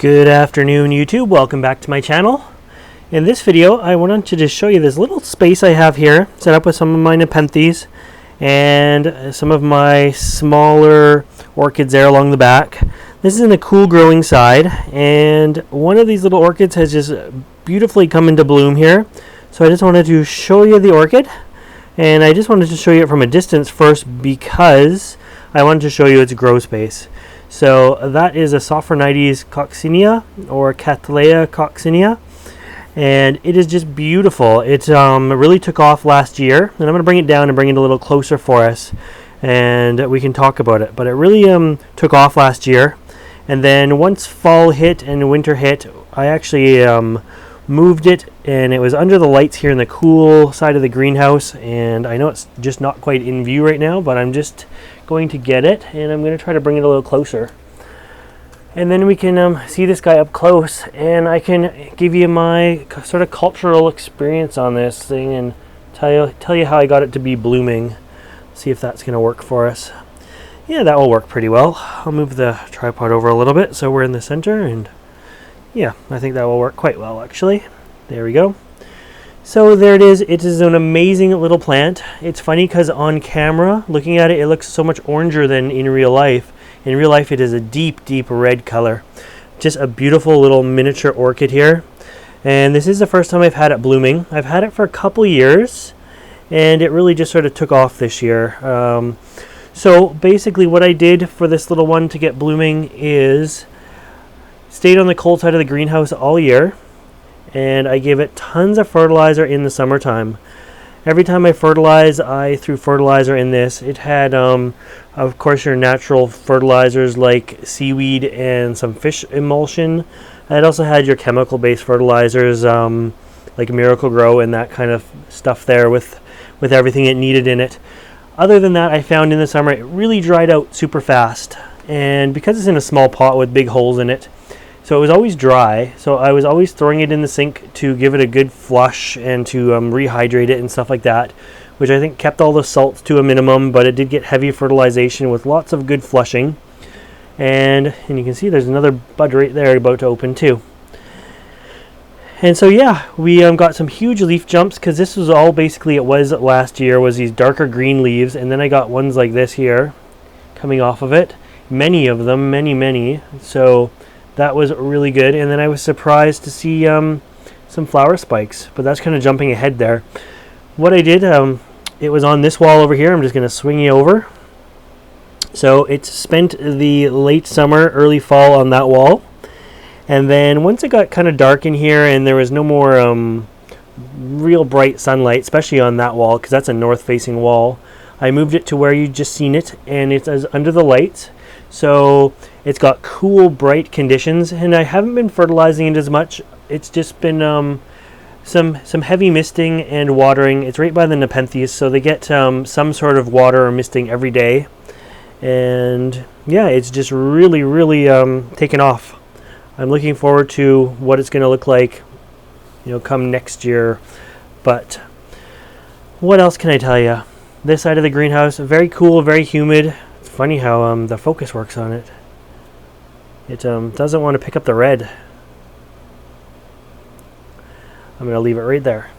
Good afternoon, YouTube. Welcome back to my channel. In this video, I wanted to just show you this little space I have here, set up with some of my nepenthes and some of my smaller orchids there along the back. This is in the cool growing side, and one of these little orchids has just beautifully come into bloom here. So I just wanted to show you the orchid, and I just wanted to show you it from a distance first because I wanted to show you its grow space. So that is a Sophronitis Coccinea or Coccinea Coccinea, and it is just beautiful. It really took off last year, and I'm going to bring it down and bring it a little closer for us, and we can talk about it. But it really took off last year, and then once fall hit and winter hit, I actually moved it, and it was under the lights here in the cool side of the greenhouse. And I know it's just not quite in view right now, but I'm just going to get it, and I'm going to try to bring it a little closer, and then we can see this guy up close, and I can give you my sort of cultural experience on this thing and tell you how I got it to be blooming. See if that's going to work for us. Yeah, that will work pretty well. I'll move the tripod over a little bit so we're in the center, and yeah, I think that will work quite well actually. There we go. So there it is. It is an amazing little plant. It's funny because on camera, looking at it, it looks so much oranger than in real life. In real life, it is a deep, deep red color. Just a beautiful little miniature orchid here. And this is the first time I've had it blooming. I've had it for a couple years, and it really just sort of took off this year. So basically what I did for this little one to get blooming is stayed on the cold side of the greenhouse all year. And I gave it tons of fertilizer in the summertime. Every time I fertilize, I threw fertilizer in this. It had, of course, your natural fertilizers like seaweed and some fish emulsion. It also had your chemical-based fertilizers like Miracle-Gro and that kind of stuff there with everything it needed in it. Other than that, I found in the summer it really dried out super fast. And because it's in a small pot with big holes in it, so it was always dry, so I was always throwing it in the sink to give it a good flush and to rehydrate it and stuff like that, which I think kept all the salts to a minimum, but it did get heavy fertilization with lots of good flushing. And you can see there's another bud right there about to open too. And so yeah, we got some huge leaf jumps because this was all basically it was last year, was these darker green leaves, and then I got ones like this here coming off of it. Many of them, many. So that was really good, and then I was surprised to see some flower spikes, but that's kind of jumping ahead there. What I did, it was on this wall over here. I'm just going to swing you over. So it spent the late summer, early fall on that wall, and then once it got kind of dark in here and there was no more real bright sunlight, especially on that wall because that's a north-facing wall, I moved it to where you just seen it, and it's under the lights. So it's got cool, bright conditions, and I haven't been fertilizing it as much. It's just been some heavy misting and watering. It's right by the nepenthes, so they get some sort of water or misting every day. And yeah, it's just really taken off. I'm looking forward to what it's going to look like, come next year. But what else can I tell you? This side of the greenhouse, very cool, very humid. Funny how the focus works on it. It doesn't want to pick up the red. I'm going to leave it right there.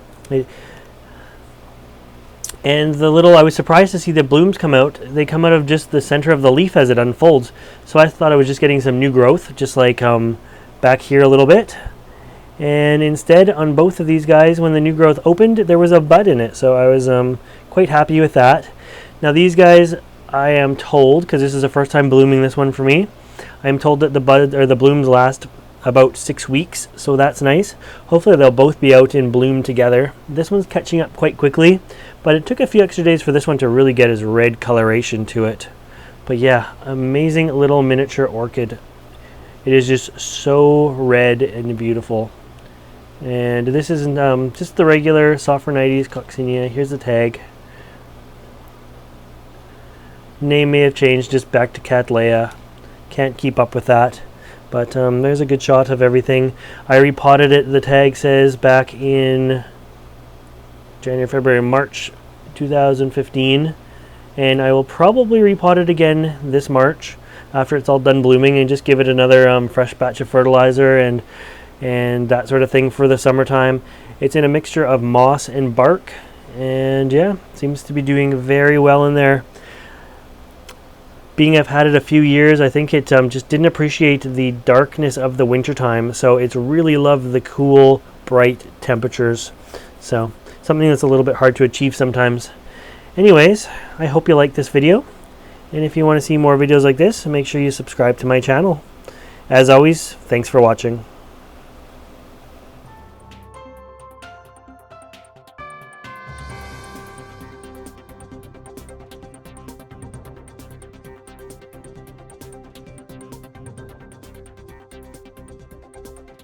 And I was surprised to see the blooms come out. They come out of just the center of the leaf as it unfolds. So I thought I was just getting some new growth, just like back here a little bit. And instead, on both of these guys, when the new growth opened, there was a bud in it. So I was quite happy with that. Now these guys, I am told, because this is the first time blooming this one for me, I am told that the bud or the blooms last about 6 weeks, so that's nice. Hopefully they'll both be out in bloom together. This one's catching up quite quickly, but it took a few extra days for this one to really get its red coloration to it. But yeah, amazing little miniature orchid. It is just so red and beautiful. And this is just the regular Sophronitis Coccinea. Here's the tag. Name may have changed just back to Cattleya. Can't keep up with that. But there's a good shot of everything. I repotted it, the tag says, back in January, February, March 2015. And I will probably repot it again this March. after it's all done blooming, and just give it another fresh batch of fertilizer and that sort of thing for the summertime. It's in a mixture of moss and bark, and yeah, seems to be doing very well in there. Being I've had it a few years, I think it just didn't appreciate the darkness of the winter time, so it's really loved the cool, bright temperatures. So something that's a little bit hard to achieve sometimes. Anyways, I hope you like this video, and if you want to see more videos like this, make sure you subscribe to my channel. As always, thanks for watching.